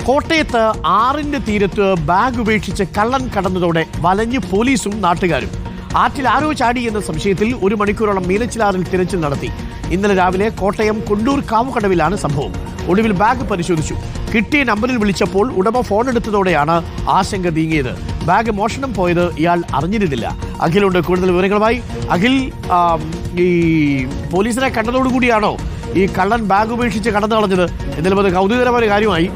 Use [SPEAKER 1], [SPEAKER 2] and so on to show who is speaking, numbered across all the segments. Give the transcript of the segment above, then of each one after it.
[SPEAKER 1] കോട്ടയത്ത് ആറിന്റെ തീരത്ത് ബാഗ് ഉപേക്ഷിച്ച് കള്ളൻ കടന്നതോടെ വലഞ്ഞ് പോലീസും നാട്ടുകാരും. ആറ്റിൽ ആരോ ചാടി എന്ന സംശയത്തിൽ 1 മണിക്കൂറോളം മീനച്ചിലാറിൽ തിരച്ചിൽ നടത്തി. ഇന്നലെ രാവിലെ കോട്ടയം കൊണ്ടൂർ കാവുകടവിലാണ് സംഭവം. ഒടുവിൽ ബാഗ് പരിശോധിച്ചു. കിട്ടിയ നമ്പറിൽ വിളിച്ചപ്പോൾ ഉടമ ഫോൺ എടുത്തതോടെയാണ് ആശങ്ക നീങ്ങിയത്. ബാഗ് മോഷണം പോയത് ഇയാൾ അറിഞ്ഞിരുന്നില്ല. അഖിലുണ്ട് കൂടുതൽ വിവരങ്ങളുമായി. അഖിൽ, ഈ പോലീസിനെ കണ്ടതോടുകൂടിയാണോ ഈ കള്ളൻ ബാഗ് ഉപേക്ഷിച്ച് കടന്നു കളഞ്ഞത്? എന്നാലും അത് കൗതുകകരമായ കാര്യമായി.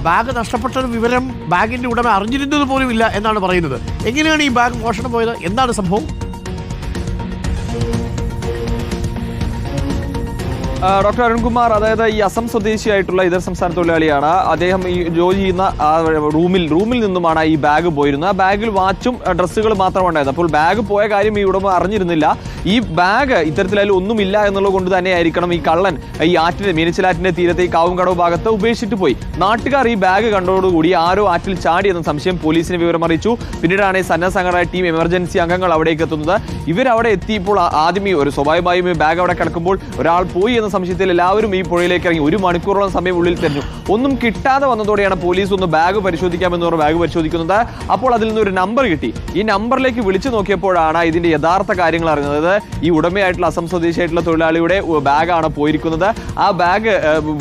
[SPEAKER 1] ബാഗ് നഷ്ടപ്പെട്ട വിവരം ബാഗിന്റെ ഉടമ അറിഞ്ഞിരുന്നത് പോലും ഇല്ല എന്നാണ് പറയുന്നത്. എങ്ങനെയാണ് ഈ ബാഗ് മോഷണം പോയത്? എന്താണ് സംഭവം?
[SPEAKER 2] ഡോക്ടർ അരുൺകുമാർ, അതായത് ഈ അസം സ്വദേശിയായിട്ടുള്ള ഇതര സംസ്ഥാന തൊഴിലാളിയാണ്. അദ്ദേഹം ഈ ജോലി ചെയ്യുന്ന റൂമിൽ നിന്നുമാണ് ഈ ബാഗ് പോയിരുന്നത്. ആ ബാഗിൽ വാച്ചും ഡ്രസ്സുകളും മാത്രം ഉണ്ടായത്. അപ്പോൾ ബാഗ് പോയ കാര്യം ഈ ഉടമ അറിഞ്ഞിരുന്നില്ല. ഈ ബാഗ് ഇത്തരത്തിലായാലും ഒന്നുമില്ല എന്നുള്ളത് കൊണ്ട് തന്നെ ആയിരിക്കണം ഈ കള്ളൻ ഈ മീനച്ചിലാറ്റിന്റെ തീരത്തെ ഈ കാവുംകടവ് ഭാഗത്ത് ഉപേക്ഷിച്ചിട്ട് പോയി. നാട്ടുകാർ ഈ ബാഗ് കണ്ടതോടുകൂടി ആരോ ആറ്റിൽ ചാടി എന്ന സംശയം പോലീസിനെ വിവരം അറിയിച്ചു. പിന്നീടാണ് ഈ സന്നദ്ധ സംഘടന ടീം എമർജൻസി അംഗങ്ങൾ അവിടേക്ക് എത്തുന്നത്. ഇവരവിടെ എത്തിയപ്പോൾ ആദ്യമേ ബാഗ് അവിടെ കിടക്കുമ്പോൾ ഒരാൾ പോയി എന്ന സംശയത്തിൽ എല്ലാവരും ഈ പുഴയിലേക്ക് ഇറങ്ങി 1 മണിക്കൂറോളം സമയം ഉള്ളിൽ തെരഞ്ഞു. ഒന്നും കിട്ടാതെ വന്നതോടെയാണ് പോലീസ് ഒന്ന് ബാഗ് പരിശോധിക്കാമെന്ന് പറഞ്ഞ് ബാഗ് പരിശോധിക്കുന്നത്. അപ്പോൾ അതിൽ നിന്ന് ഒരു നമ്പർ കിട്ടി. ഈ നമ്പറിലേക്ക് വിളിച്ചു നോക്കിയപ്പോഴാണ് ഇതിന്റെ യഥാർത്ഥ കാര്യങ്ങൾ അറിഞ്ഞത്. ഈ ഉടമയായിട്ടുള്ള അസം സ്വദേശിയായിട്ടുള്ള തൊഴിലാളിയുടെ ബാഗാണ് പോയിരിക്കുന്നത്. ആ ബാഗ്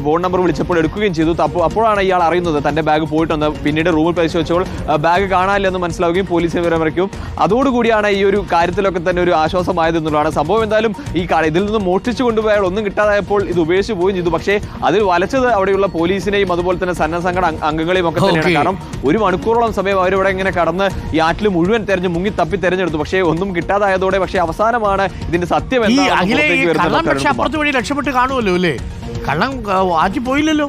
[SPEAKER 2] ഫോൺ നമ്പർ വിളിച്ചപ്പോൾ എടുക്കുകയും ചെയ്തു. അപ്പോഴാണ് ഇയാൾ അറിയുന്നത് തന്റെ ബാഗ് പോയിട്ടുണ്ട്. പിന്നീട് റൂമിൽ പരിശോധിച്ചപ്പോൾ ബാഗ് കാണാനില്ലെന്ന് മനസ്സിലാവുകയും പോലീസിനെ വിവരമറിയിക്കും. അതോടുകൂടിയാണ് ഈ ഒരു കാര്യത്തിലൊക്കെ തന്നെ ഒരു ആശ്വാസമായത് എന്നുള്ളതാണ് സംഭവം. എന്തായാലും ഈ ഇതിൽ നിന്ന് മോഷ്ടിച്ചു കൊണ്ടുപോയാൽ ഒന്നും കിട്ടാതായപ്പോൾ ഇത് ഉപേക്ഷിച്ച് പോവുകയും ചെയ്തു. പക്ഷേ അതിൽ വലച്ചത് അവിടെയുള്ള പോലീസിനെയും അതുപോലെ തന്നെ സന്നദ്ധ സംഘടന അംഗങ്ങളെയും ഒക്കെ തന്നെയാണ്. കാരണം 1 മണിക്കൂറോളം സമയം അവരിവിടെ ഇങ്ങനെ കടന്ന് ഈ ആറ്റിൽ മുഴുവൻ തെരഞ്ഞു മുങ്ങി തപ്പി തെരഞ്ഞെടുത്തു. പക്ഷേ ഒന്നും കിട്ടാതായതോടെ പക്ഷേ അവസാനമാണ് ഇതിന്റെ സത്യം
[SPEAKER 1] അപ്പുറത്ത് വഴി രക്ഷപ്പെട്ട് കാണുമല്ലോ അല്ലേ? കള്ളം ആറ്റി പോയില്ലല്ലോ.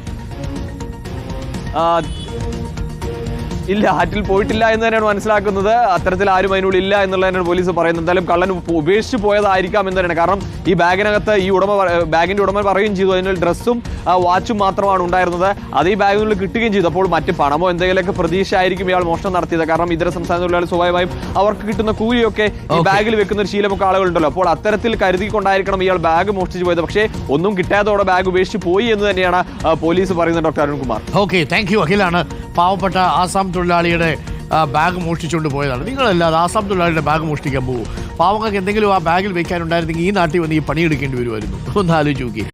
[SPEAKER 2] ഇല്ല, ആറ്റിൽ പോയിട്ടില്ല എന്ന് തന്നെയാണ് മനസ്സിലാക്കുന്നത്. അത്തരത്തിൽ ആരും അതിനുള്ളിൽ ഇല്ല എന്നുള്ളതാണ് പോലീസ് പറയുന്നത്. എന്തായാലും കള്ളൻ ഉപേക്ഷിച്ച് പോയതായിരിക്കാം എന്ന് തന്നെയാണ്. കാരണം ഈ ബാഗിനകത്ത് ബാഗിന്റെ ഉടമ പറയുകയും ചെയ്തു അതിന് ഡ്രസ്സും വാച്ചും മാത്രമാണ് ഉണ്ടായിരുന്നത്. അത് ഈ ബാഗിനുള്ളിൽ കിട്ടുകയും ചെയ്തു. അപ്പോൾ മറ്റ് പണമോ എന്തെങ്കിലുമൊക്കെ പ്രതീക്ഷ ആയിരിക്കും ഇയാൾ മോഷണം നടത്തിയത്. കാരണം ഇതര സംസ്ഥാന തൊഴിലാളി സ്വാഭാവികമായും അവർക്ക് കിട്ടുന്ന കൂലിയൊക്കെ ഈ ബാഗിൽ വെക്കുന്ന ഒരു ശീലമൊക്കെ ആളുകളുണ്ടല്ലോ. അപ്പോൾ അത്തരത്തിൽ കരുതിക്കൊണ്ടായിരിക്കണം ഇയാൾ ബാഗ് മോഷ്ടിച്ചു പോയത്. പക്ഷേ ഒന്നും കിട്ടാതോടെ ബാഗ് ഉപേക്ഷിച്ച് പോയി എന്ന് തന്നെയാണ് പോലീസ് പറയുന്നത്. Doctor Arunkumar.
[SPEAKER 1] Okay, thank you. അഖിലാണ് പാവപ്പെട്ട ആസാം തൊഴിലാളിയുടെ ബാഗ് മോഷ്ടിച്ചുകൊണ്ട് പോയതാണ്. നിങ്ങളല്ലാതെ ആസാം തൊഴിലാളിയുടെ ബാഗ് മോഷ്ടിക്കാൻ പോകും. പാവങ്ങൾക്ക് എന്തെങ്കിലും ആ ബാഗിൽ വെക്കാനുണ്ടായിരുന്നെങ്കിൽ ഈ നാട്ടിൽ വന്ന് ഈ പണിയെടുക്കേണ്ടി വരുമായിരുന്നു. ഒന്ന് ആലോചിച്ച് നോക്കി.